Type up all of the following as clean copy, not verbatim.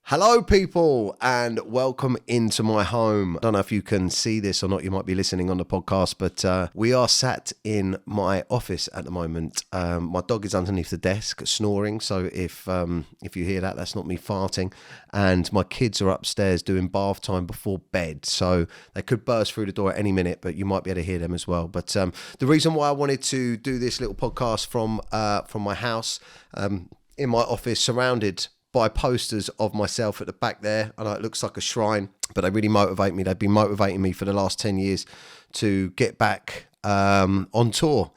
Hello people and welcome into my home. I don't know if you can see this or not, you might be listening on the podcast, but we are sat in my office at the moment. My dog is underneath the desk snoring, so if you hear that, that's not me farting. And my kids are upstairs doing bath time before bed, so they could burst through the door at any minute, but you might be able to hear them as well. But the reason why I wanted to do this little podcast from my house, in my office, surrounded by posters of myself at the back there. I know it looks like a shrine, but they really motivate me. They've been motivating me for the last 10 years to get back on tour,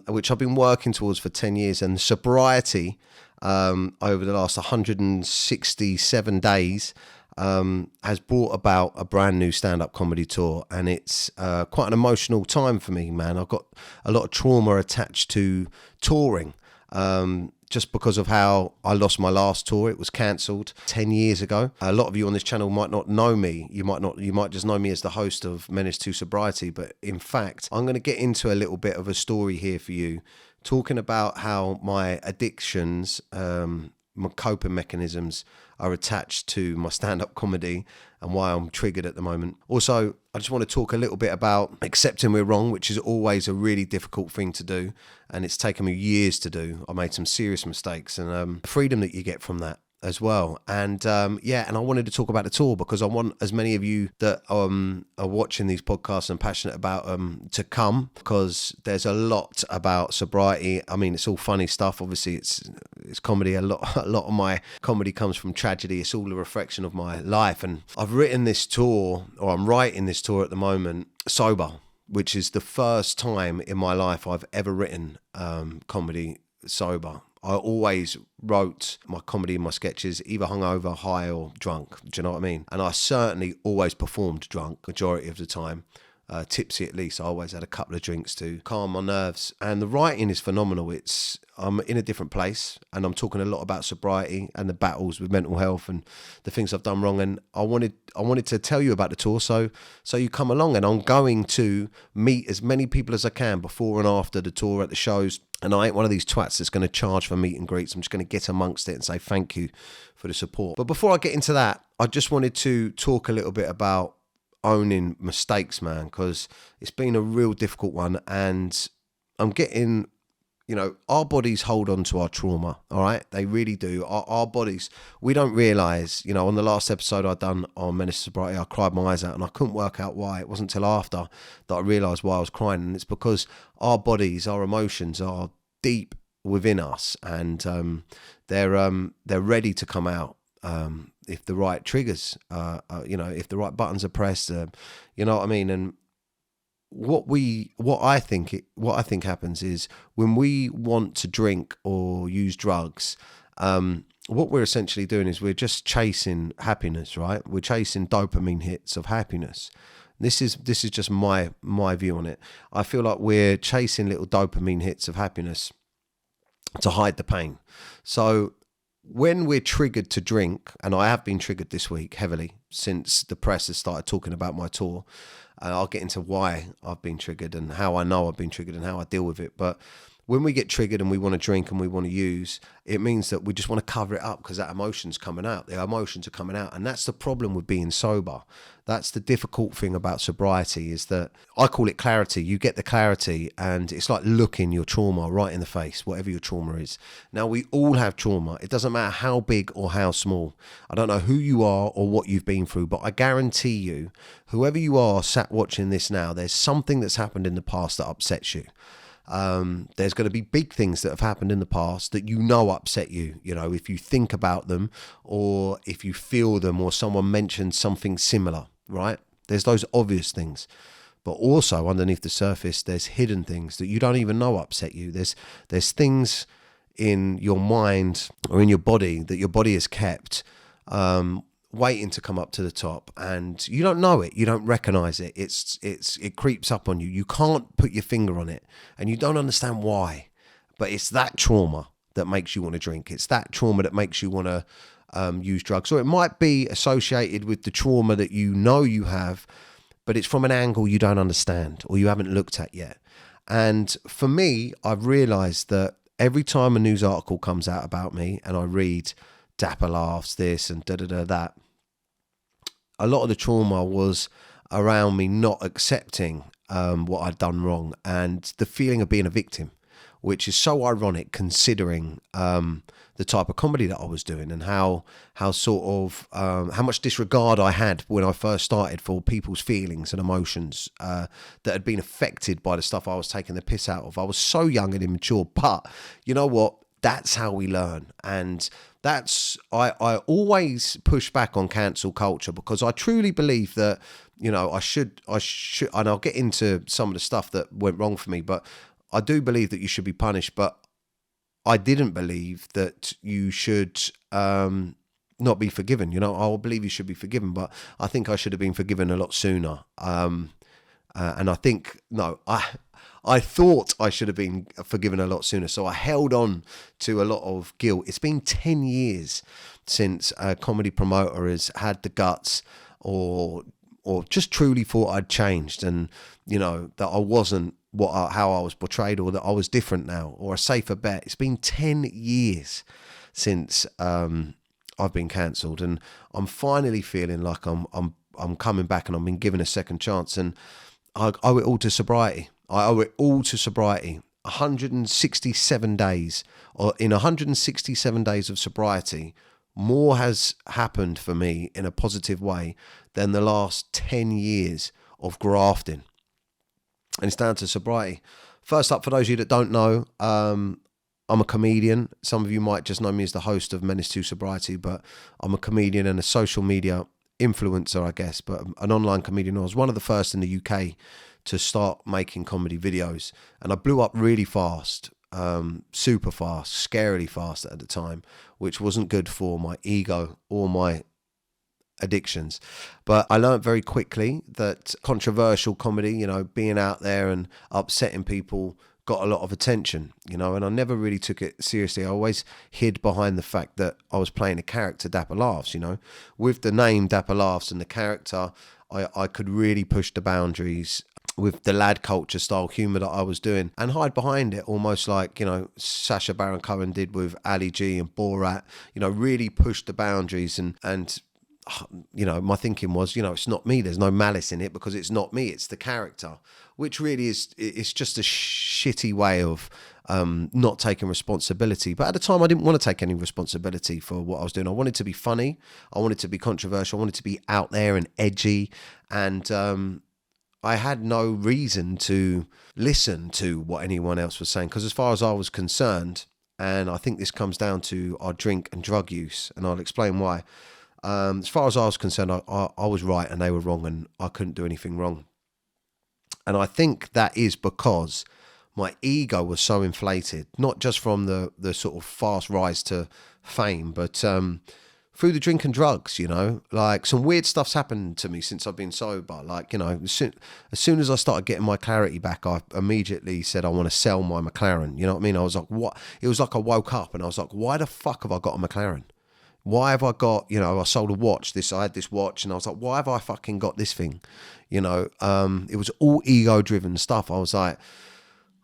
which I've been working towards for 10 years. And Sobriety, over the last 167 days, has brought about a brand new stand-up comedy tour. And it's quite an emotional time for me, man. I've got a lot of trauma attached to touring. Just because of how I lost my last tour. It was cancelled 10 years ago. A lot of you on this channel might not know me. You might just know me as the host of Menace to Sobriety. But in fact, I'm going to get into a little bit of a story here for you, talking about how my addictions, my coping mechanisms are attached to my stand-up comedy and why I'm triggered at the moment. Also, I just want to talk a little bit about accepting we're wrong, which is always a really difficult thing to do. And it's taken me years to do. I made some serious mistakes and freedom that you get from that as well. And and I wanted to talk about the tour because I want as many of you that are watching these podcasts and passionate about to come, because there's a lot about sobriety. I mean, it's all funny stuff. Obviously, it's comedy. A lot of my comedy comes from tragedy. It's all a reflection of my life. And I've written this tour, or I'm writing this tour at the moment, sober, which is the first time in my life I've ever written comedy sober. I always wrote my comedy and my sketches either hungover, high or drunk. Do you know what I mean? And I certainly always performed drunk majority of the time. Tipsy at least. I always had a couple of drinks to calm my nerves. And the writing is phenomenal. I'm in a different place and I'm talking a lot about sobriety and the battles with mental health and the things I've done wrong. And I wanted to tell you about the tour so you come along, and I'm going to meet as many people as I can before and after the tour at the shows. And I ain't one of these twats that's going to charge for meet and greets. I'm just going to get amongst it and say thank you for the support. But before I get into that, I just wanted to talk a little bit about owning mistakes, man, because it's been a real difficult one. And I'm getting, our bodies hold on to our trauma, all right? They really do. Our bodies, we don't realise, on the last episode I done on Menace to Sobriety, I cried my eyes out and I couldn't work out why. It wasn't until after that I realised why I was crying. And it's because our bodies, our emotions are deep within us, and they're ready to come out. If the right triggers, if the right buttons are pressed, you know what I mean? And what I think happens is when we want to drink or use drugs, what we're essentially doing is we're just chasing happiness, right? We're chasing dopamine hits of happiness. This is just my view on it. I feel like we're chasing little dopamine hits of happiness to hide the pain. So when we're triggered to drink, and I have been triggered this week heavily since the press has started talking about my tour, I'll get into why I've been triggered and how I know I've been triggered and how I deal with it. But when we get triggered and we want to drink and we want to use, it means that we just want to cover it up because that emotion's coming out. The emotions are coming out. And that's the problem with being sober. That's the difficult thing about sobriety, is that I call it clarity. You get the clarity and it's like looking your trauma right in the face, whatever your trauma is. Now, we all have trauma. It doesn't matter how big or how small. I don't know who you are or what you've been through, but I guarantee you, whoever you are sat watching this now, there's something that's happened in the past that upsets you. There's going to be big things that have happened in the past that upset you, if you think about them or if you feel them or someone mentions something similar, right? There's those obvious things. But also underneath the surface, there's hidden things that you don't even know upset you. There's things in your mind or in your body that your body has kept waiting to come up to the top, and you don't know it, you don't recognize it. It creeps up on you. You can't put your finger on it, and you don't understand why. But it's that trauma that makes you want to drink. It's that trauma that makes you want to use drugs. Or it might be associated with the trauma that you have, but it's from an angle you don't understand or you haven't looked at yet. And for me, I've realized that every time a news article comes out about me and I read dapper laughs, this and da-da-da, that. A lot of the trauma was around me not accepting what I'd done wrong and the feeling of being a victim, which is so ironic considering the type of comedy that I was doing and how much disregard I had when I first started for people's feelings and emotions that had been affected by the stuff I was taking the piss out of. I was so young and immature, but you know what? That's how we learn. And that's, I always push back on cancel culture because I truly believe that, you know, I should, and I'll get into some of the stuff that went wrong for me, but I do believe that you should be punished, but I didn't believe that you should not be forgiven. You know, I believe you should be forgiven, but I think I should have been forgiven a lot sooner. And I think, no, I thought I should have been forgiven a lot sooner. So I held on to a lot of guilt. It's been 10 years since a comedy promoter has had the guts or just truly thought I'd changed and, you know, that I wasn't how I was portrayed or that I was different now or a safer bet. It's been 10 years since I've been cancelled, and I'm finally feeling like I'm coming back and I'm being given a second chance, and I owe it all to sobriety. I owe it all to sobriety. 167 days, or in 167 days of sobriety, more has happened for me in a positive way than the last 10 years of grafting. And it's down to sobriety. First up, for those of you that don't know, I'm a comedian. Some of you might just know me as the host of Menace to Sobriety, but I'm a comedian and a social media influencer, I guess, but an online comedian. I was one of the first in the UK to start making comedy videos, and I blew up really fast, super fast, scarily fast at the time, which wasn't good for my ego or my addictions. But I learned very quickly that controversial comedy, you know, being out there and upsetting people, got a lot of attention, you know, and I never really took it seriously. I always hid behind the fact that I was playing a character, Dapper Laughs, you know. With the name Dapper Laughs and the character, I could really push the boundaries with the lad culture style humour that I was doing and hide behind it, almost like, you know, Sacha Baron Cohen did with Ali G and Borat, you know, really pushed the boundaries and you know, my thinking was, you know, it's not me, there's no malice in it because it's not me, it's the character, which really is, it's just a shitty way of not taking responsibility. But at the time I didn't want to take any responsibility for what I was doing. I wanted to be funny, I wanted to be controversial, I wanted to be out there and edgy, and I had no reason to listen to what anyone else was saying, because as far as I was concerned, and I think this comes down to our drink and drug use, and I'll explain why. As far as I was concerned, I was right and they were wrong, and I couldn't do anything wrong. And I think that is because my ego was so inflated, not just from the sort of fast rise to fame, but through the drink and drugs, you know. Like, some weird stuff's happened to me since I've been sober. Like, you know, as soon as I started getting my clarity back, I immediately said I want to sell my McLaren. You know what I mean? I was like, what? It was like I woke up and I was like, why the fuck have I got a McLaren? Why have I got, you know, I sold a watch, I had this watch, and I was like, why have I fucking got this thing? You know, it was all ego-driven stuff. I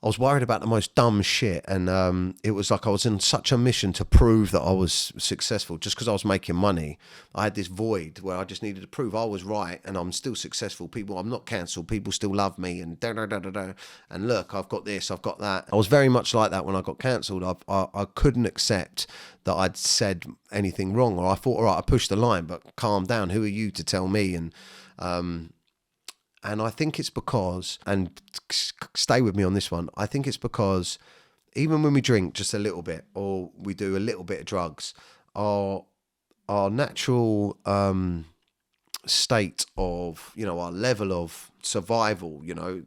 was worried about the most dumb shit, and it was like I was in such a mission to prove that I was successful. Just because I was making money, I had this void where I just needed to prove I was right, and I'm still successful. I'm not cancelled. People still love me, and da-da-da-da-da. And look, I've got this, I've got that. I was very much like that when I got cancelled. I couldn't accept that I'd said anything wrong, or I thought, all right, I pushed the line, but calm down. Who are you to tell me? And I think it's because, and stay with me on this one, I think it's because even when we drink just a little bit, or we do a little bit of drugs, our natural state of, you know, our level of survival, you know,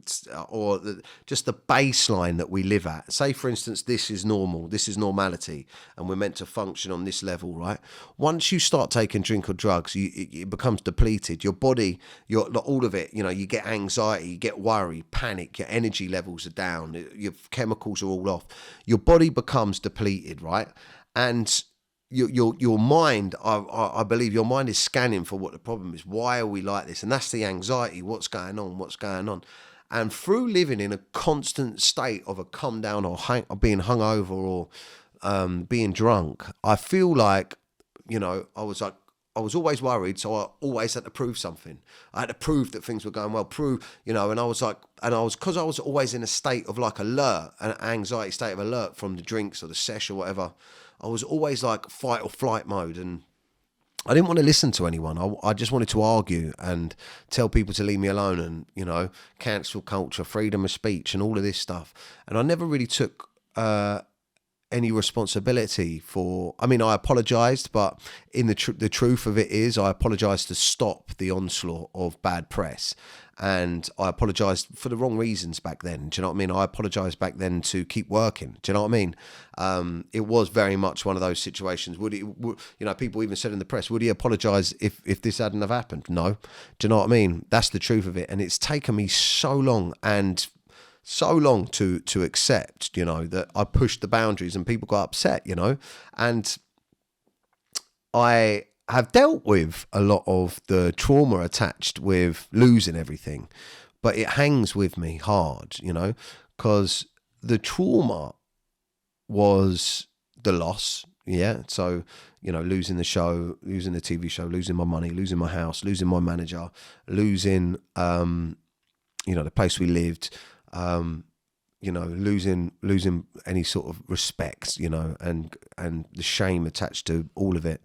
or just the baseline that we live at. Say, for instance, this is normal, this is normality, and we're meant to function on this level, right? Once you start taking drink or drugs, it becomes depleted. Your body, all of it, you know, you get anxiety, you get worry, panic, your energy levels are down, your chemicals are all off. Your body becomes depleted, right? And your mind, I believe your mind is scanning for what the problem is. Why are we like this? And that's the anxiety. What's going on? And through living in a constant state of a come down or being hungover or being drunk, I feel like I was like, I was always worried, so I always had to prove something. I had to prove that things were going well, and I was like, because I was always in a state of like alert, an anxiety state of alert from the drinks or the sesh or whatever. I was always like fight or flight mode, and I didn't want to listen to anyone. I just wanted to argue and tell people to leave me alone and, cancel culture, freedom of speech and all of this stuff. And I never really took any responsibility for, I apologised, but in the truth of it is I apologised to stop the onslaught of bad press. And I apologised for the wrong reasons back then. Do you know what I mean? I apologised back then to keep working. Do you know what I mean? It was very much one of those situations. People even said in the press, would he apologise if this hadn't have happened? No. Do you know what I mean? That's the truth of it. And it's taken me so long to accept, that I pushed the boundaries and people got upset, and I have dealt with a lot of the trauma attached with losing everything, but it hangs with me hard, because the trauma was the loss. Yeah. So, losing the show, losing the TV show, losing my money, losing my house, losing my manager, losing, the place we lived, losing any sort of respect, and the shame attached to all of it.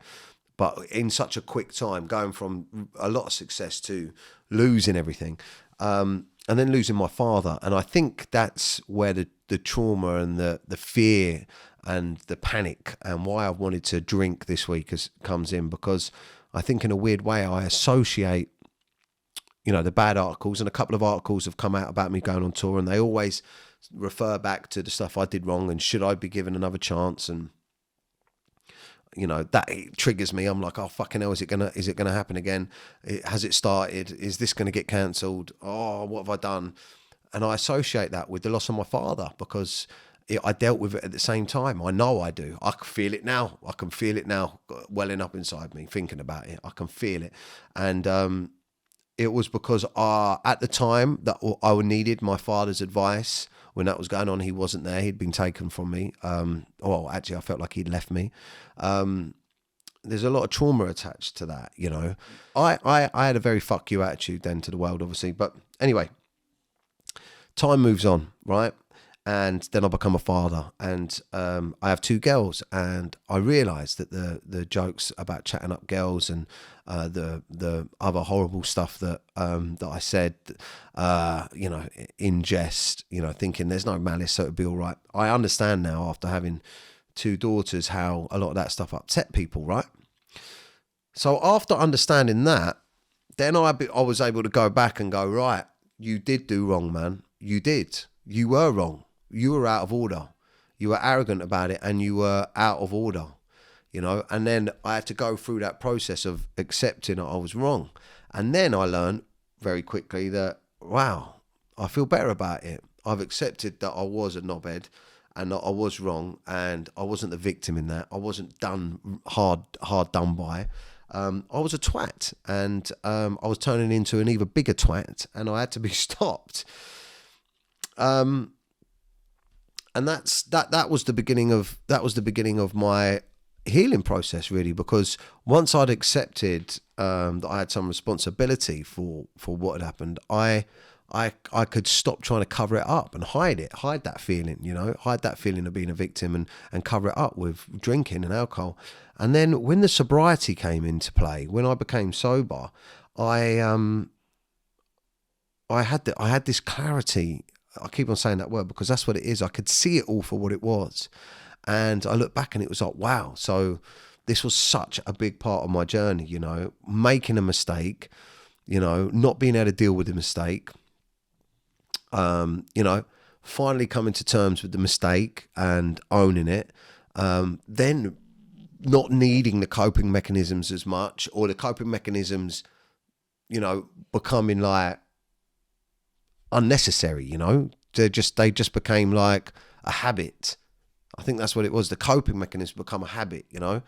But in such a quick time, going from a lot of success to losing everything, and then losing my father. And I think that's where the trauma and the fear and the panic and why I wanted to drink this week comes in, because I think in a weird way I associate, the bad articles, and a couple of articles have come out about me going on tour, and they always refer back to the stuff I did wrong and should I be given another chance. And that it triggers me. I'm like, oh fucking hell, is it gonna happen again? Has it started? Is this gonna get cancelled? Oh, what have I done? And I associate that with the loss of my father, because I dealt with it at the same time. I know I do. I can feel it now. Welling up inside me, thinking about it. I can feel it. And it was because at the time that I needed my father's advice when that was going on. He wasn't there. He'd been taken from me. Actually, I felt like he'd left me. There's a lot of trauma attached to that, I had a very fuck you attitude then to the world, obviously. But anyway, time moves on, right? And then I become a father, and I have two girls, and I realised that the jokes about chatting up girls and the other horrible stuff that I said, in jest, thinking there's no malice, so it'd be all right. I understand now, after having two daughters, how a lot of that stuff upset people, right? So after understanding that, then I was able to go back and go, right, you did do wrong, man. You did. You were wrong. You were out of order. You were arrogant about it, and you were out of order, and then I had to go through that process of accepting that I was wrong. And then I learned very quickly that, wow, I feel better about it. I've accepted that I was a knobhead and that I was wrong, and I wasn't the victim in that. I wasn't done hard done by. I was a twat, and I was turning into an even bigger twat, and I had to be stopped. And that was the beginning of my healing process, really, because once I'd accepted that I had some responsibility for what had happened, I could stop trying to cover it up and hide that feeling, hide that feeling of being a victim and cover it up with drinking and alcohol. And then when the sobriety came into play, when I became sober, I had this clarity. I keep on saying that word because that's what it is. I could see it all for what it was. And I look back and it was like, wow. So this was such a big part of my journey, making a mistake, not being able to deal with the mistake, finally coming to terms with the mistake and owning it. Then not needing the coping mechanisms as much, or the coping mechanisms, becoming like unnecessary, they just became like a habit. I think that's what it was. The coping mechanism become a habit, you're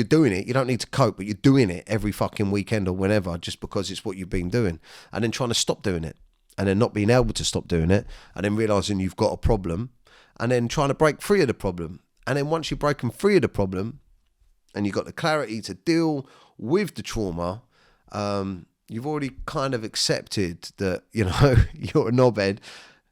doing it. You don't need to cope, but you're doing it every fucking weekend or whenever, just because it's what you've been doing, and then trying to stop doing it, and then not being able to stop doing it, and then realizing you've got a problem, and then trying to break free of the problem, And then once you've broken free of the problem and you've got the clarity to deal with the trauma, you've already kind of accepted that, you know, you're a knobhead.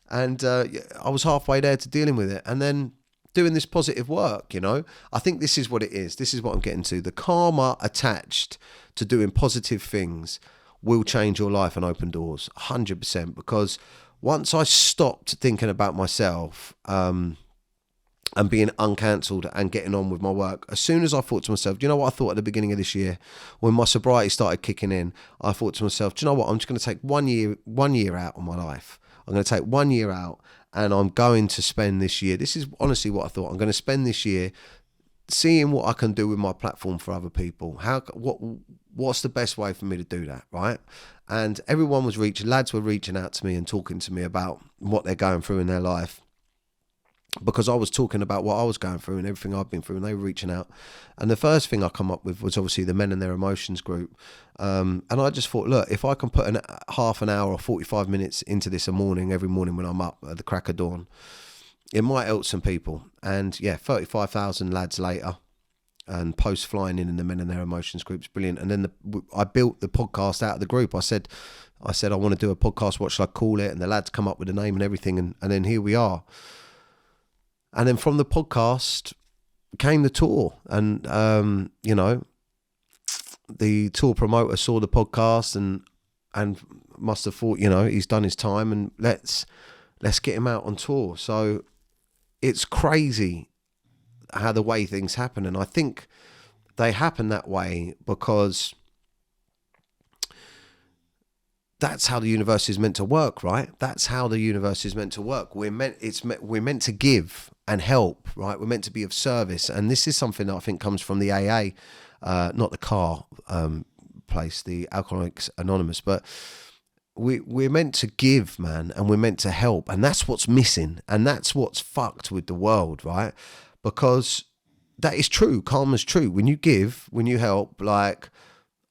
And I was halfway there to dealing with it. And then doing this positive work, you know, I think this is what it is. This is what I'm getting to. The karma attached to doing positive things will change your life and open doors 100%. Because once I stopped thinking about myself and being uncancelled and getting on with my work, as soon as I thought to myself, do you know what I thought at the beginning of this year when my sobriety started kicking in? I thought to myself, do you know what? I'm just going to take 1 year out of my life. I'm going to take 1 year out and I'm going to spend this year. This is honestly what I thought. I'm going to spend this year seeing what I can do with my platform for other people. What's the best way for me to do that, right? And everyone was lads were reaching out to me and talking to me about what they're going through in their life, because I was talking about what I was going through and everything I've been through, and they were reaching out. And the first thing I come up with was obviously the Men and Their Emotions group. And I just thought, look, if I can put half an hour or 45 minutes into this every morning when I'm up at the crack of dawn, it might help some people. And yeah, 35,000 lads later, and posts flying in the Men and Their Emotions group's brilliant. And then I built the podcast out of the group. I said I want to do a podcast. What should I call it? And the lads come up with a name and everything. And then here we are. And then from the podcast came the tour. And, you know, the tour promoter saw the podcast and must have thought, you know, he's done his time and let's get him out on tour. So it's crazy how the way things happen. And I think they happen that way because that's how the universe is meant to work, right? That's how the universe is meant to work. We're meant to give and help, right? We're meant to be of service. And this is something that I think comes from the AA, not the car place, the Alcoholics Anonymous, but we're meant to give, man, and we're meant to help. And that's what's missing. And that's what's fucked with the world, right? Because that is true. Karma's true. When you give, when you help, like,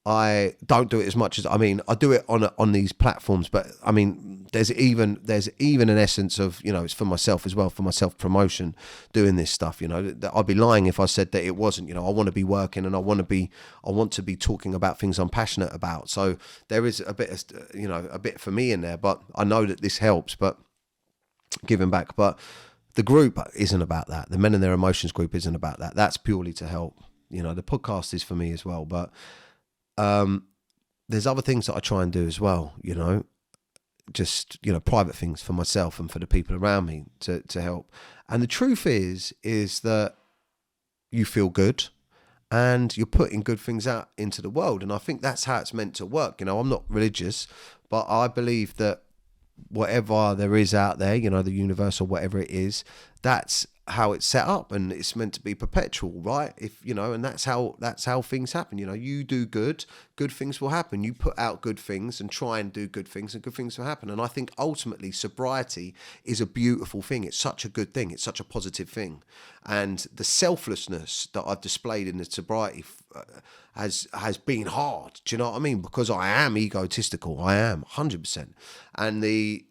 I don't do it as much as, I mean, I do it on these platforms, but I mean, there's even an essence of, you know, it's for myself as well, for my self-promotion, doing this stuff, you know. I'd be lying if I said that it wasn't, you know. I want to be working and I want to be talking about things I'm passionate about. So there is a bit of, you know, a bit for me in there, but I know that this helps, but giving back. But the group isn't about that. The Men and Their Emotions group isn't about that. That's purely to help. You know, the podcast is for me as well, but there's other things that I try and do as well, you know, just, you know, private things for myself and for the people around me to help. And the truth is that you feel good and you're putting good things out into the world. And I think that's how it's meant to work. You know, I'm not religious, but I believe that whatever there is out there, you know, the universe or whatever it is, that's how it's set up, and it's meant to be perpetual, right? If you know, and that's how things happen. You know, you do good things will happen. You put out good things and try and do good things, and good things will happen. And I think ultimately sobriety is a beautiful thing. It's such a good thing. It's such a positive thing. And the selflessness that I've displayed in the sobriety has been hard. Do you know what I mean? Because I am egotistical. I am 100%. And the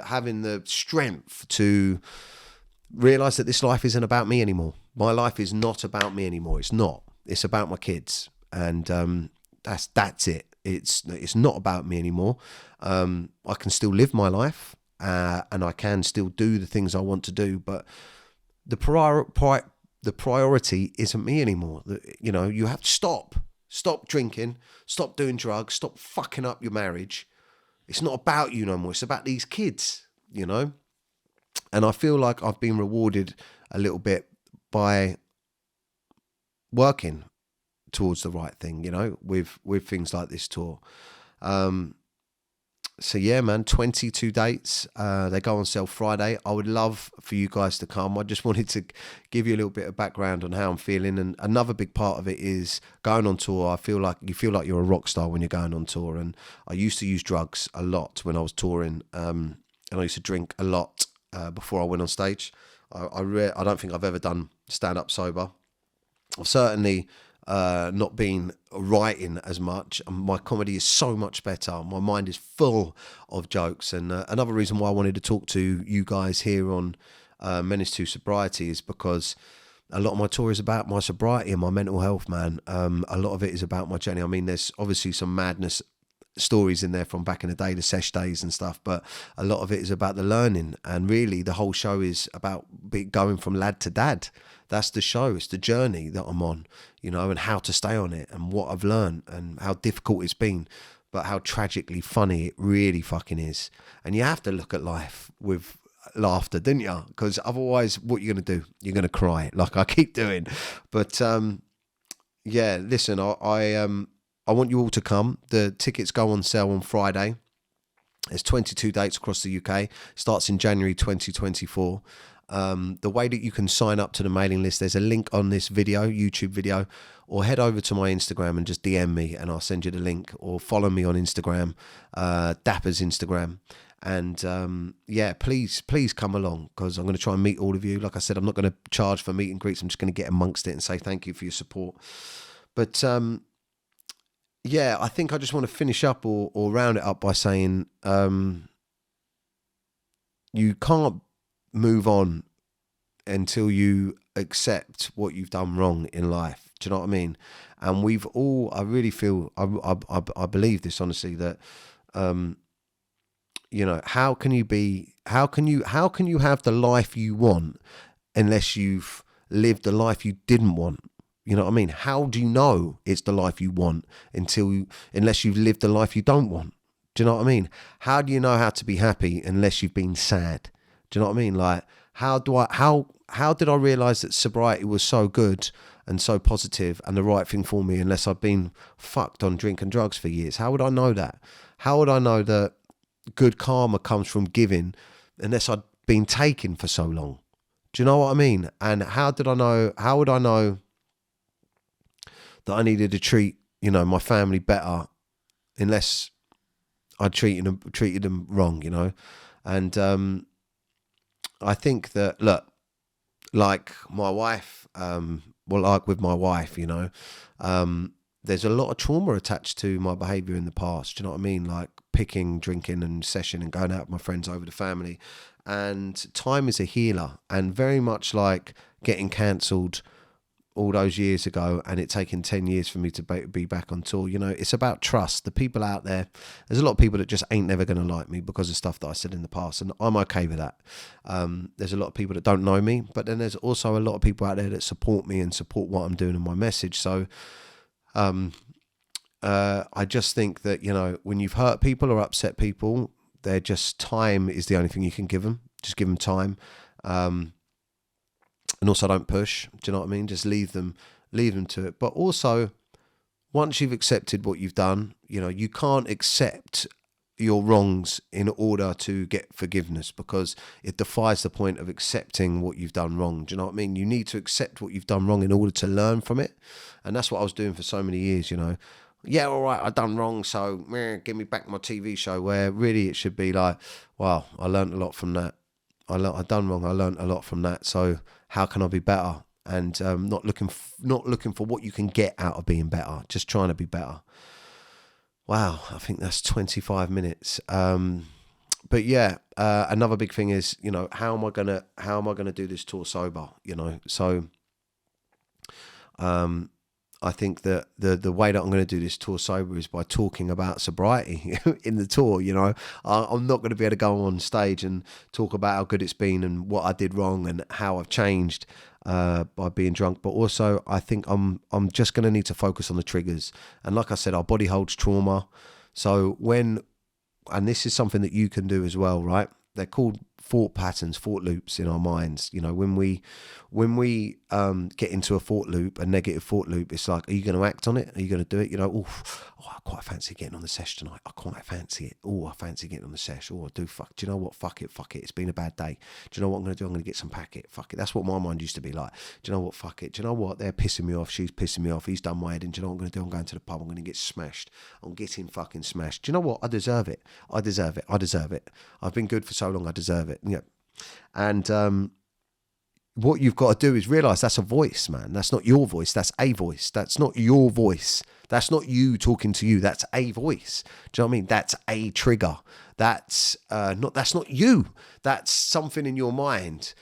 having the strength to realise that this life isn't about me anymore. My life is not about me anymore. It's not. It's about my kids, and that's it. It's not about me anymore. I can still live my life, and I can still do the things I want to do, but the priority isn't me anymore. You know, you have to stop drinking, stop doing drugs, stop fucking up your marriage. It's not about you no more. It's about these kids, you know. And I feel like I've been rewarded a little bit by working towards the right thing, you know, with things like this tour. So yeah, man, 22 dates. They go on sale Friday. I would love for you guys to come. I just wanted to give you a little bit of background on how I'm feeling. And another big part of it is going on tour. I feel like you feel like you're a rock star when you're going on tour. And I used to use drugs a lot when I was touring. And I used to drink a lot before I went on stage. I don't think I've ever done stand-up sober. I've certainly not been writing as much. My comedy is so much better. My mind is full of jokes. And another reason why I wanted to talk to you guys here on Menace to Sobriety is because A lot of my tour is about my sobriety and my mental health, man. A lot of it is about my journey. I mean, there's obviously some madness stories in there from back in the day, the sesh days and stuff, but a lot of it is about the learning. And really, the whole show is about going from lad to dad. That's the show. It's the journey that I'm on, you know, and how to stay on it and what I've learned and how difficult it's been, but how tragically funny it really fucking is. And you have to look at life with laughter, didn't you? Because otherwise, what you're going to do? You're going to cry, like I keep doing. But yeah, listen, I want you all to come. The tickets go on sale on Friday. There's 22 dates across the UK. Starts in January 2024. The way that you can sign up to the mailing list, there's a link on this video, YouTube video, or head over to my Instagram and just DM me and I'll send you the link, or follow me on Instagram, Dapper's Instagram. And yeah, please come along, because I'm going to try and meet all of you. Like I said, I'm not going to charge for meet and greets. I'm just going to get amongst it and say thank you for your support. But yeah, I think I just want to finish up or round it up by saying you can't move on until you accept what you've done wrong in life. Do you know what I mean? And we've all, I really feel, I believe this honestly, that you know, how can you have the life you want unless you've lived the life you didn't want? You know what I mean? How do you know it's the life you want unless you've lived the life you don't want? Do you know what I mean? How do you know how to be happy unless you've been sad? Do you know what I mean? Like, how did I realize that sobriety was so good and so positive and the right thing for me unless I've been fucked on drink and drugs for years? How would I know that? How would I know that good karma comes from giving unless I'd been taken for so long? Do you know what I mean? And how would I know that I needed to treat, you know, my family better unless I treated them wrong, you know? And I think that, look, like my wife, like with my wife, you know, there's a lot of trauma attached to my behaviour in the past. Do you know what I mean? Like picking, drinking and session and going out with my friends over the family. And time is a healer, and very much like getting cancelled all those years ago and it taking 10 years for me to be back on tour. You know, it's about trust. The people out there's a lot of people that just ain't never going to like me because of stuff that I said in the past, and I'm okay with that. There's a lot of people that don't know me, but then there's also a lot of people out there that support me and support what I'm doing and my message. So I just think that, you know, when you've hurt people or upset people, they're just, time is the only thing you can give them. Just give them time. And also don't push. Do you know what I mean? Just leave them to it. But also, once you've accepted what you've done, you know, you can't accept your wrongs in order to get forgiveness, because it defies the point of accepting what you've done wrong. Do you know what I mean? You need to accept what you've done wrong in order to learn from it. And that's what I was doing for so many years, you know. Yeah, all right, I done wrong, so give me back my TV show, where really it should be like, wow, I learned a lot from that. I done wrong, I learned a lot from that. So how can I be better? And not looking for what you can get out of being better, just trying to be better. Wow, I think that's 25 minutes. But yeah, another big thing is, you know, how am I gonna do this tour sober? You know, so I think that the way that I'm going to do this tour sober is by talking about sobriety in the tour. You know, I'm not going to be able to go on stage and talk about how good it's been and what I did wrong and how I've changed by being drunk. But also, I think I'm just going to need to focus on the triggers. And like I said, our body holds trauma. So and this is something that you can do as well, right? They're called thought patterns, thought loops in our minds. You know, when we get into a thought loop, a negative thought loop, it's like, are you going to act on it? Are you going to do it? You know, I quite fancy getting on the sesh tonight. I quite fancy it. I fancy getting on the sesh. I do. Do you know what? Fuck it. It's been a bad day. Do you know what I'm going to do? I'm going to get some packet. Fuck it. That's what my mind used to be like. Do you know what? Fuck it. Do you know what? They're pissing me off. She's pissing me off. He's done my head in. Do you know what I'm going to do? I'm going to the pub. I'm going to get smashed. I'm getting fucking smashed. Do you know what? I deserve it. I deserve it. I've been good for so long. I deserve it. Yeah. And what you've got to do is realise that's a voice, man. That's not your voice. That's a voice. That's not your voice. That's not you talking to you. That's a voice. Do you know what I mean? That's a trigger. That's not you. That's something in your mind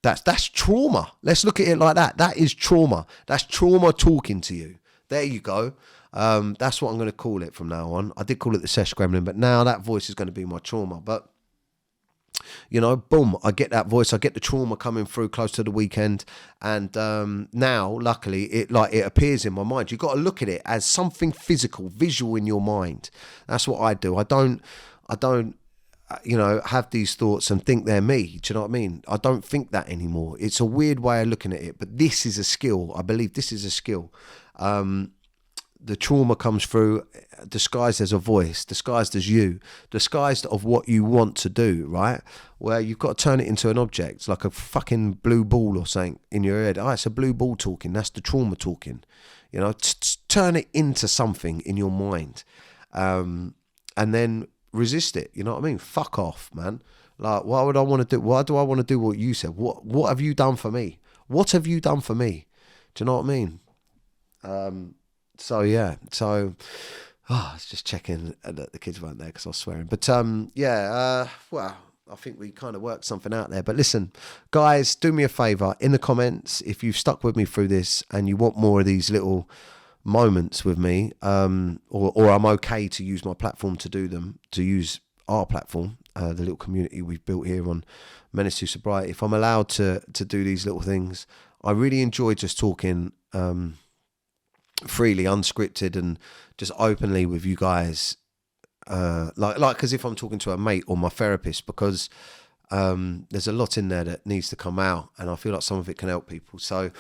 That's trauma. Let's look at it like that. That is trauma. That's trauma talking to you. There you go. That's what I'm going to call it from now on. I did call it the Sesh Gremlin, but now that voice is going to be my trauma. But, you know, boom, I get that voice. I get the trauma coming through close to the weekend. And now, luckily, it appears in my mind. You've got to look at it as something physical, visual in your mind. That's what I do. I don't, you know, have these thoughts and think they're me. Do you know what I mean? I don't think that anymore. It's a weird way of looking at it, but this is a skill. I believe this is a skill. The trauma comes through disguised as a voice, disguised as you, disguised of what you want to do, right? Where you've got to turn it into an object, like a fucking blue ball or something in your head. Oh, it's a blue ball talking. That's the trauma talking. You know, turn it into something in your mind. And then resist it. You know what I mean? Fuck off, man. Like, why would I want to do? Why do I want to do what you said? What have you done for me? What have you done for me? Do you know what I mean? So yeah. So, I was just checking that the kids weren't there because I was swearing. But well, I think we kind of worked something out there. But listen, guys, do me a favour in the comments if you've stuck with me through this and you want more of these little moments with me, or I'm okay to use my platform to do them, to use our platform, the little community we've built here on Menace to Sobriety. If I'm allowed to do these little things, I really enjoy just talking freely, unscripted, and just openly with you guys, like as if I'm talking to a mate or my therapist, because there's a lot in there that needs to come out, and I feel like some of it can help people. So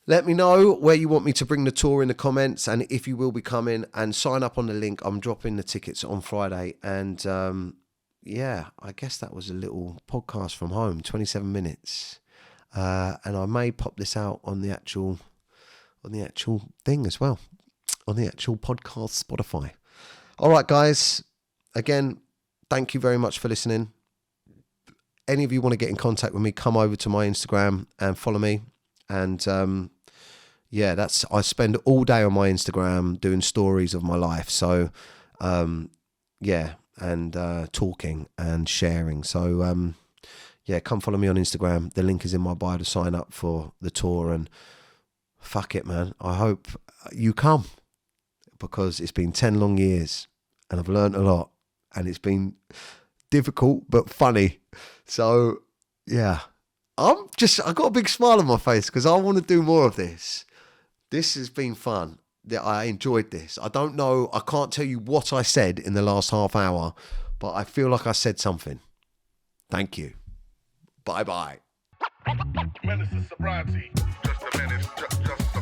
let me know where you want me to bring the tour in the comments, and if you will be coming, and sign up on the link. I'm dropping the tickets on Friday. And yeah, I guess that was a little podcast from home, 27 minutes. And I may pop this out on the actual thing as well, on the actual podcast Spotify. All right, guys. Again, thank you very much for listening. Any of you want to get in contact with me, come over to my Instagram and follow me. And yeah, I spend all day on my Instagram doing stories of my life. So yeah, and talking and sharing. So yeah, come follow me on Instagram. The link is in my bio to sign up for the tour. And fuck it, man. I hope you come, because it's been 10 long years and I've learned a lot, and it's been difficult but funny. So yeah, I've got a big smile on my face because I want to do more of this. This has been fun. I enjoyed this. I don't know, I can't tell you what I said in the last half hour, but I feel like I said something. Thank you. Bye-bye. Menace to sobriety. Just a menace, just